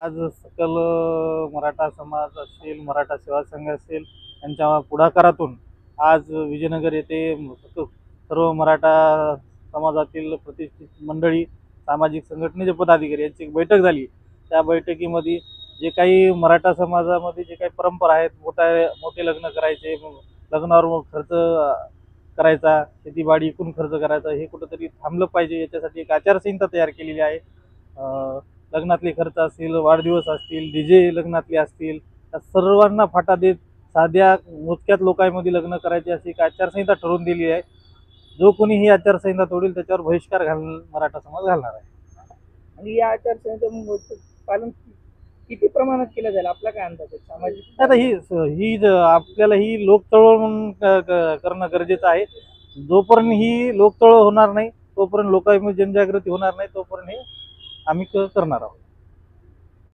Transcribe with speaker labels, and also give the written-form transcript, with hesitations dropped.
Speaker 1: आज सकल मराठा समाज असेल, मराठा सेवा संघ असेल यांच्या पुढाकारातून आज विजयनगर येथे सर्व मराठा समाजातील प्रतिष्ठित मंडळी, सामाजिक संघटनेचे पदाधिकारी यांची एक बैठक झाली। त्या बैठकीमध्ये जे काही मराठा समाजामध्ये जे काही परंपरा आहेत, मोठे लग्न करायचे, लग्नावर खर्च करायचा, शेतीबाडी एकूण खर्च करायचा, हे कुठंतरी थांबलं पाहिजे। याच्यासाठी एक आचारसंहिता तयार केलेली आहे। लग्नातले खर्च असतील, वाढदिवस असतील, डीजे लग्नातले असतील, त्या सर्वांना फाटा देत साध्या मोजक्यात लोकांमध्ये लग्न करायची अशी एक आचारसंहिता ठरवून दिली आहे। जो कोणी ही आचारसंहिता तोडेल त्याच्यावर बहिष्कार मराठा समाज घालणार आहे।
Speaker 2: आणि या आचारसंहितेचं पालन किती प्रमाणात केलं जाईल आपला काय अंदाज आहे? सामाजिक
Speaker 1: आता आपल्याला ही लोक चळवळ म्हणून करणं गरजेचं आहे। जोपर्यंत ही लोक चळवळ होणार नाही, तोपर्यंत लोकांमध्ये जनजागृती होणार नाही, तोपर्यंत हे आम्ही करणार आहोत।